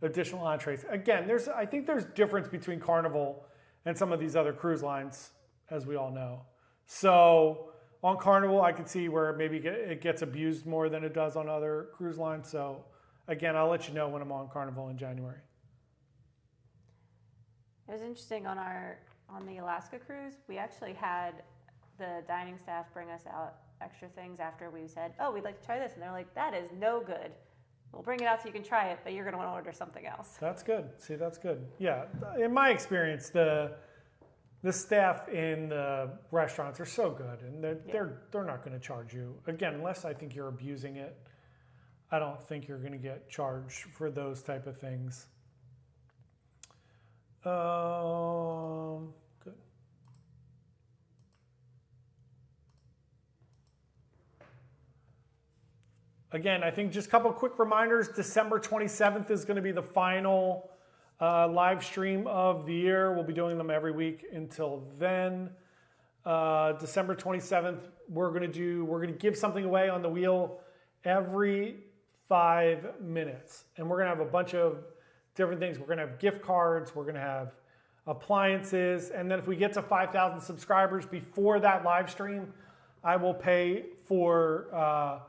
additional entrees. Again, I think there's difference between Carnival and some of these other cruise lines, as we all know. So on Carnival, I could see where maybe it gets abused more than it does on other cruise lines. So again, I'll let you know when I'm on Carnival in January. It was interesting on the Alaska cruise, we actually had the dining staff bring us out extra things after we said, oh, we'd like to try this. And they're like, that is no good. We'll bring it out so you can try it, but you're going to want to order something else. That's good. See, that's good. Yeah, in my experience, the staff in the restaurants are so good, and they're not going to charge you. Again, unless I think you're abusing it, I don't think you're going to get charged for those type of things. Good. Again, I think just a couple quick reminders. December 27th is going to be the final live stream of the year. We'll be doing them every week until then. December 27th, we're going to give something away on the wheel every 5 minutes. And we're going to have a bunch of different things. We're going to have gift cards. We're going to have appliances. And then if we get to 5,000 subscribers before that live stream, I will pay for...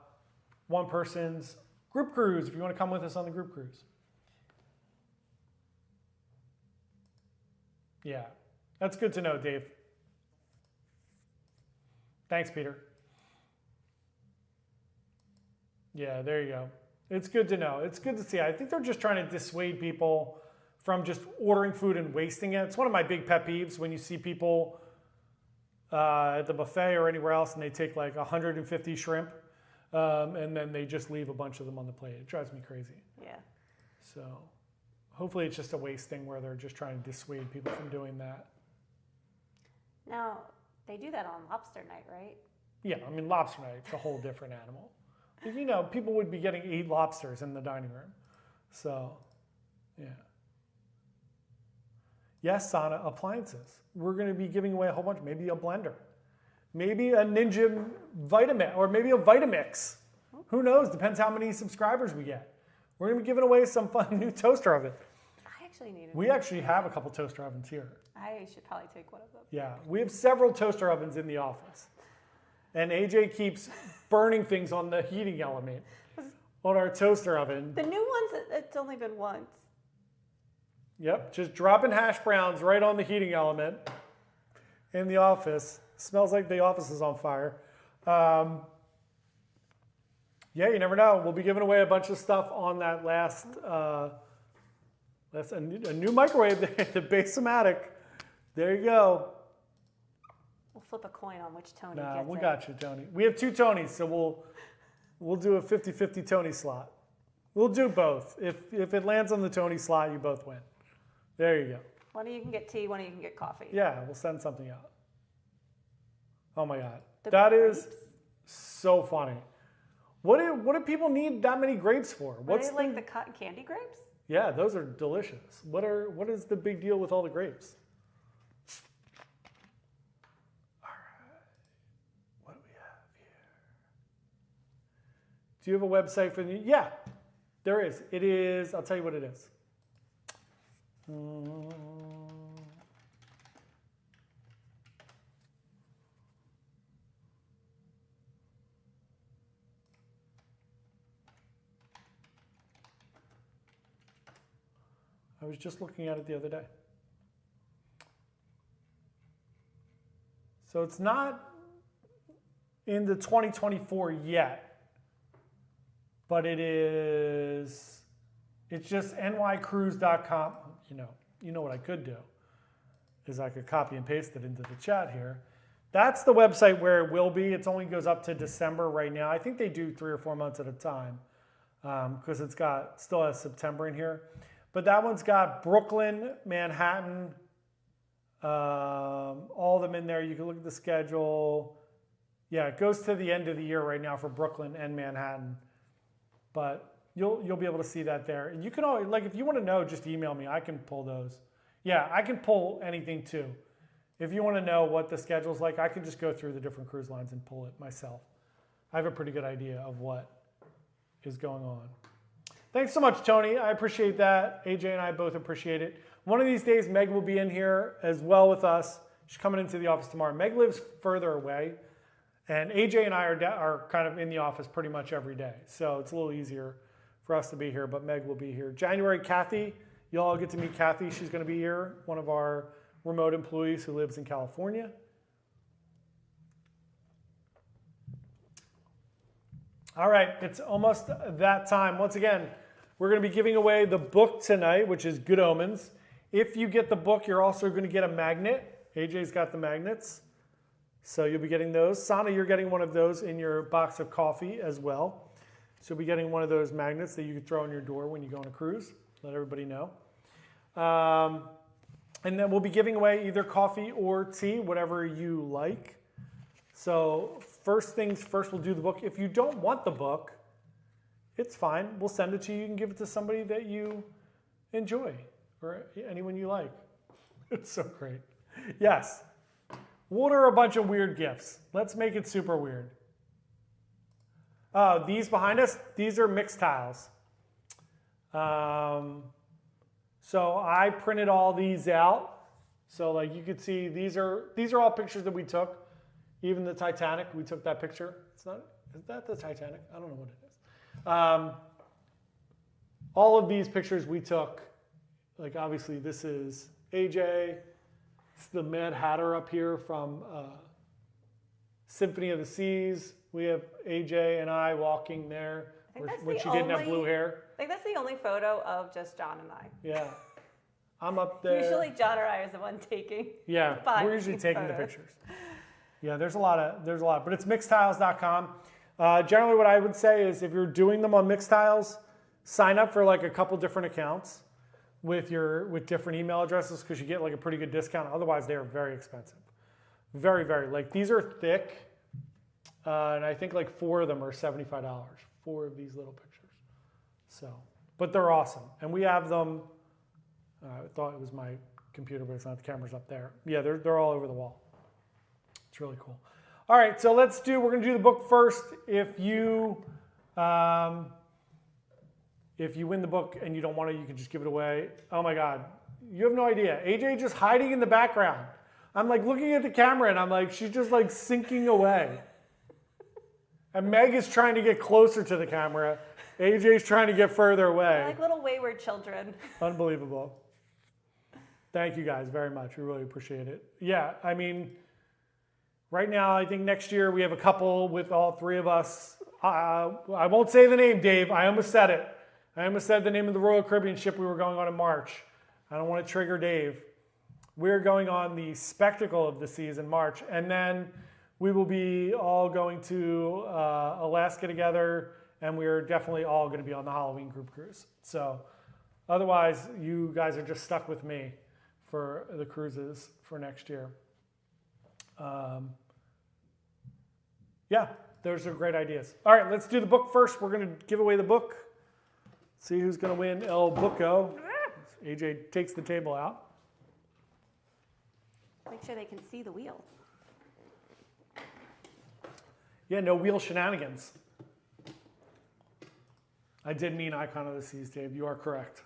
one person's group cruise if you want to come with us on the group cruise. Yeah, that's good to know, Dave. Thanks, Peter. Yeah, there you go. It's good to know. It's good to see. I think they're just trying to dissuade people from just ordering food and wasting it. It's one of my big pet peeves when you see people at the buffet or anywhere else and they take like 150 shrimp. And then they just leave a bunch of them on the plate. It drives me crazy. Yeah. So hopefully it's just a waste thing where they're just trying to dissuade people from doing that. Now, they do that on lobster night, right? Yeah, I mean, lobster night, it's a whole different animal. But, you know, people would be getting 8 lobsters in the dining room. So, yeah. Yes, Sana, appliances. We're going to be giving away a whole bunch, maybe a blender. Maybe a Ninja Vitamix, or maybe a Vitamix. Who knows? Depends how many subscribers we get. We're going to be giving away some fun new toaster oven. I actually need it. We actually have a couple toaster ovens here. I should probably take one of them. Yeah, we have several toaster ovens in the office. And AJ keeps burning things on the heating element on our toaster oven. The new ones, it's only been once. Yep, just dropping hash browns right on the heating element in the office. Smells like the office is on fire. Yeah, you never know. We'll be giving away a bunch of stuff on that last, that's a new microwave, the Basematic. There you go. We'll flip a coin on which Tony gets it. We got you, Tony. We have 2 Tonys, so we'll do a 50-50 Tony slot. We'll do both. If it lands on the Tony slot, you both win. There you go. One of you can get tea, one of you can get coffee. Yeah, we'll send something out. Oh my God. That is so funny. What do people need that many grapes for? What's like the cotton candy grapes? Yeah, those are delicious. What is the big deal with all the grapes? All right. What do we have here? Do you have a website for the? Yeah, there is. It is. I'll tell you what it is. I was just looking at it the other day. So it's not in the 2024 yet, but it's just nycruise.com. You know what I could do is I could copy and paste it into the chat here. That's the website where it will be. It only goes up to December right now. I think they do 3 or 4 months at a time because still has September in here. But that one's got Brooklyn, Manhattan, all of them in there. You can look at the schedule. Yeah, it goes to the end of the year right now for Brooklyn and Manhattan. But you'll be able to see that there. And you can always, like, if you want to know, just email me. I can pull those. Yeah, I can pull anything too. If you want to know what the schedule's like, I can just go through the different cruise lines and pull it myself. I have a pretty good idea of what is going on. Thanks so much, Tony. I appreciate that. AJ and I both appreciate it. One of these days, Meg will be in here as well with us. She's coming into the office tomorrow. Meg lives further away, and AJ and I are kind of in the office pretty much every day. So it's a little easier for us to be here, but Meg will be here. January, Kathy. You'll all get to meet Kathy. She's going to be here, one of our remote employees who lives in California. All right, it's almost that time. Once again, we're going to be giving away the book tonight, which is Good Omens. If you get the book, you're also going to get a magnet. AJ's got the magnets, so you'll be getting those. Sana, you're getting one of those in your box of coffee as well. So you'll be getting one of those magnets that you can throw on your door when you go on a cruise. Let everybody know. And then we'll be giving away either coffee or tea, whatever you like. So first things first, we'll do the book. If you don't want the book, it's fine. We'll send it to you. You can give it to somebody that you enjoy or anyone you like. It's so great. Yes. We'll order a bunch of weird gifts. Let's make it super weird. These behind us, these are mixed tiles. So I printed all these out. So like you could see, these are all pictures that we took. Even the Titanic, we took that picture. Is that the Titanic? I don't know what it is. All of these pictures we took, like obviously this is AJ. It's the Mad Hatter up here from Symphony of the Seas. We have AJ and I walking there when she didn't have blue hair. I think that's the only photo of just John and I. Yeah. I'm up there. Usually John or I is the one taking. Yeah, we're usually taking the pictures. Yeah, there's a lot, but it's mixtiles.com. Generally what I would say is if you're doing them on Mixtiles, sign up for like a couple different accounts with different email addresses because you get like a pretty good discount. Otherwise, they are very expensive. Very, very, like these are thick. And I think like 4 of them are $75, 4 of these little pictures. So, but they're awesome. And we have them, I thought it was my computer, but it's not, the camera's up there. Yeah, they're all over the wall. It's really cool. All right, so we're going to do the book first. If you win the book and you don't want it, you can just give it away. Oh my God, you have no idea. AJ just hiding in the background. I'm like looking at the camera and I'm like, she's just like sinking away. And Meg is trying to get closer to the camera. AJ's trying to get further away. They're like little wayward children. Unbelievable. Thank you guys very much. We really appreciate it. Yeah, I mean, right now, I think next year we have a couple with all 3 of us. I won't say the name, Dave. I almost said it. I almost said the name of the Royal Caribbean ship we were going on in March. I don't want to trigger Dave. We're going on the Spectacle of the Seas in March. And then we will be all going to Alaska together. And we're definitely all going to be on the Halloween group cruise. So otherwise, you guys are just stuck with me for the cruises for next year. Yeah, those are great ideas. All right, let's do the book first. We're going to give away the book. See who's going to win El Buco. AJ takes the table out. Make sure they can see the wheel. Yeah, no wheel shenanigans. I did mean Icon of the Seas, Dave. You are correct.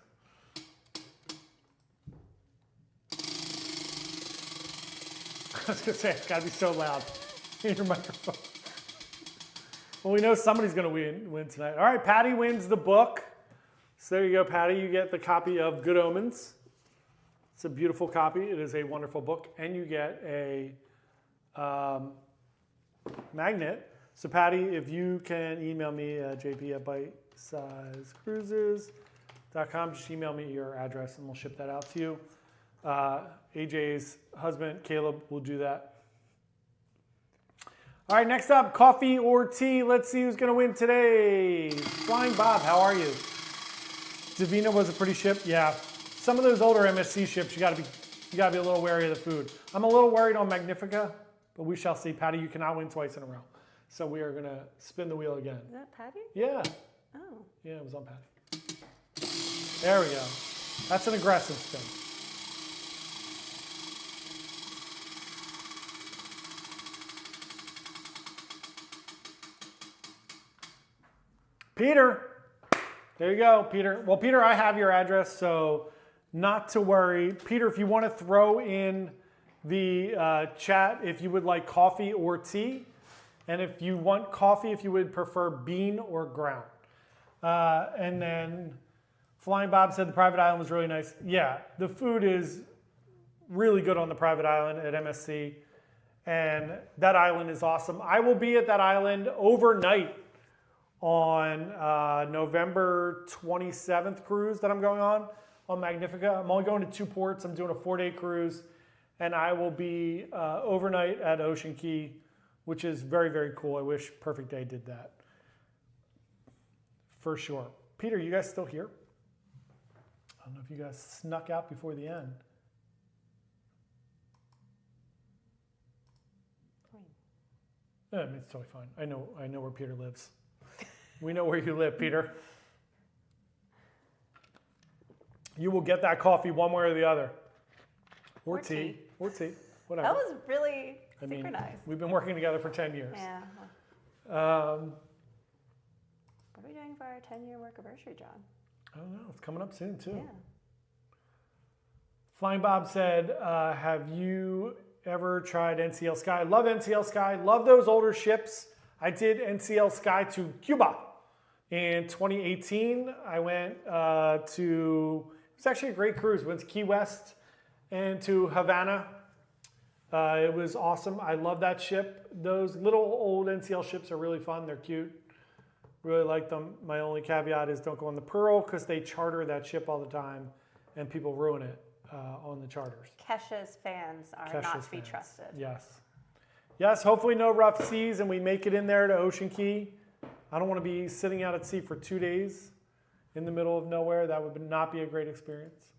I was going to say, it's got to be so loud in your microphone. Well, we know somebody's going to win tonight. All right, Patty wins the book. So there you go, Patty. You get the copy of Good Omens. It's a beautiful copy. It is a wonderful book. And you get a magnet. So, Patty, if you can email me, jp@bitesizecruises.com. Just email me your address and we'll ship that out to you. AJ's husband, Caleb, will do that. All right, next up, coffee or tea. Let's see who's going to win today. Flying Bob, how are you? Divina was a pretty ship. Yeah, some of those older MSC ships, you got to be a little wary of the food. I'm a little worried on Magnifica, but we shall see. Patty, you cannot win twice in a row. So we are going to spin the wheel again. Is that Patty? Yeah. Oh. Yeah, it was on Patty. There we go. That's an aggressive spin. Peter. There you go, Peter. Well, Peter, I have your address, so not to worry. Peter, if you want to throw in the chat if you would like coffee or tea, and if you want coffee, if you would prefer bean or ground. And then Flying Bob said the private island was really nice. Yeah, the food is really good on the private island at MSC, and that island is awesome. I will be at that island overnight on November 27th cruise that I'm going on Magnifica. I'm only going to 2 ports. I'm doing a 4-day cruise, and I will be overnight at Ocean Key, which is very, very cool. I wish Perfect Day did that. For sure. Peter, you guys still here? I don't know if you guys snuck out before the end. It's totally fine. I know where Peter lives. We know where you live, Peter. You will get that coffee one way or the other. Or tea. Or tea. Whatever. That was really synchronized. We've been working together for 10 years. Yeah. What are we doing for our 10-year work anniversary, John? I don't know. It's coming up soon, too. Yeah. Flying Bob said, have you ever tried NCL Sky? Love NCL Sky. Love those older ships. I did NCL Sky to Cuba in 2018. I went it was actually a great cruise. Went to Key West and to Havana. It was awesome. I love that ship. Those little old NCL ships are really fun. They're cute. Really like them. My only caveat is don't go on the Pearl because they charter that ship all the time and people ruin it on the charters. Kesha's fans are not to be trusted. Yes. Yes, hopefully no rough seas and we make it in there to Ocean Key. I don't want to be sitting out at sea for 2 days in the middle of nowhere. That would not be a great experience.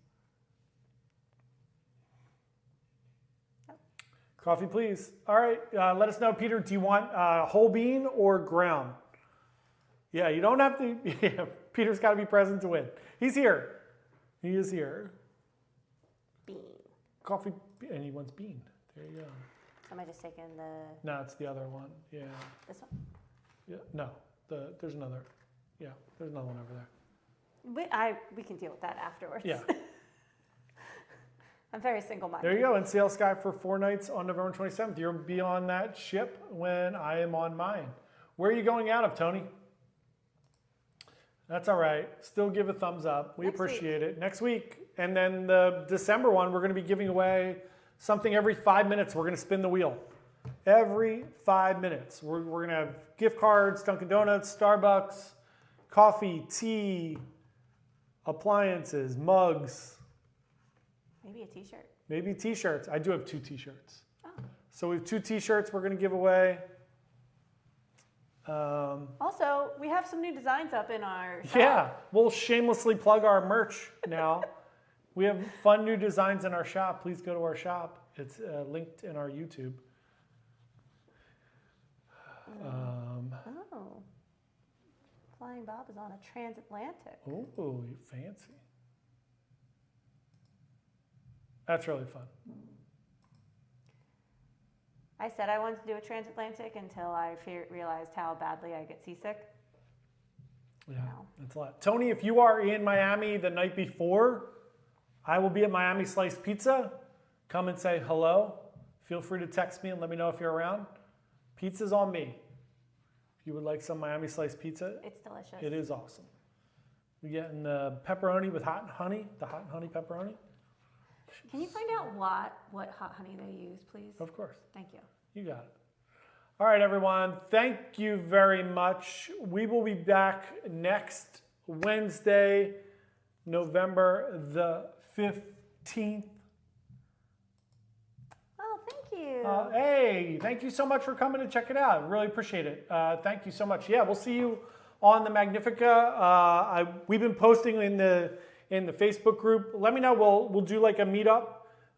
Coffee, please. All right, let us know, Peter, do you want whole bean or ground? Yeah, you don't have to. Yeah, Peter's got to be present to win. He's here. He is here. Bean. Coffee, and he wants bean. There you go. Am I just taking the... No, it's the other one. Yeah. This one? Yeah. No, there's another. Yeah, there's another one over there. We can deal with that afterwards. Yeah. I'm very single-minded. There you go. NCL Sky for 4 nights on November 27th. You'll be on that ship when I am on mine. Where are you going out of, Tony? That's all right. Still give a thumbs up. We appreciate it. Next week. And then the December one, we're going to be giving away something every 5 minutes. We're going to spin the wheel. Every 5 minutes. We're going to have gift cards, Dunkin' Donuts, Starbucks, coffee, tea, appliances, mugs. Maybe a t-shirt. Maybe t-shirts. I do have 2 t-shirts. Oh. So we have 2 t-shirts we're going to give away. Also, we have some new designs up in our shop. Yeah, we'll shamelessly plug our merch now. We have fun new designs in our shop. Please go to our shop. It's linked in our YouTube. Flying Bob is on a transatlantic. Ooh, you fancy. That's really fun. I said I wanted to do a transatlantic until I realized how badly I get seasick. Yeah, that's a lot. Tony, if you are in Miami the night before, I will be at Miami Slice Pizza. Come and say hello. Feel free to text me and let me know if you're around. Pizza's on me. If you would like some Miami Slice pizza, it's delicious. It is awesome. We're getting pepperoni with hot honey, the hot honey pepperoni. Can you find out what hot honey they use, please? Of course. Thank you. You got it. All right, everyone. Thank you very much. We will be back next Wednesday, November the 15th. Oh, thank you. Hey, thank you so much for coming to check it out. Really appreciate it. Thank you so much. Yeah, we'll see you on the Magnifica. We've been posting in the Facebook group. Let me know. We'll do like a meetup.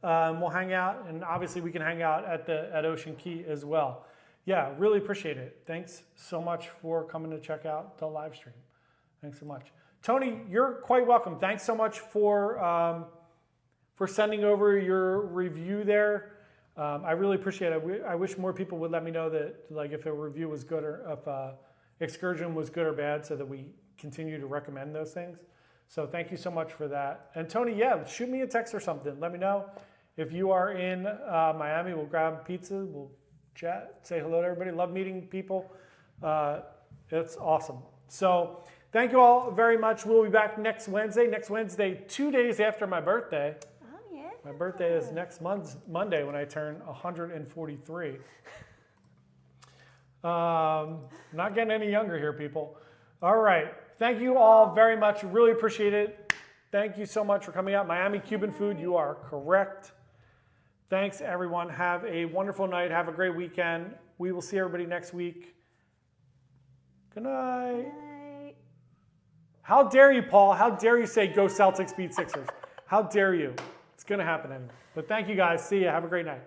We'll hang out, and obviously we can hang out at Ocean Key as well. Yeah, really appreciate it. Thanks so much for coming to check out the live stream. Thanks so much. Tony, you're quite welcome. Thanks so much for sending over your review there. I really appreciate it. I wish more people would let me know that, like, if a review was good or if excursion was good or bad, so that we continue to recommend those things. So thank you so much for that. And Tony, yeah, shoot me a text or something. Let me know. If you are in Miami, we'll grab pizza. We'll chat, say hello to everybody. Love meeting people. It's awesome. So thank you all very much. We'll be back next Wednesday. Next Wednesday, 2 days after my birthday. Oh, yeah. My birthday is next Monday when I turn 143. Not getting any younger here, people. All right. Thank you all very much. Really appreciate it. Thank you so much for coming out. Miami Cuban food, you are correct. Thanks, everyone. Have a wonderful night. Have a great weekend. We will see everybody next week. Good night. Good night. How dare you, Paul? How dare you say go Celtics beat Sixers? How dare you? It's going to happen anyway. But thank you, guys. See you. Have a great night.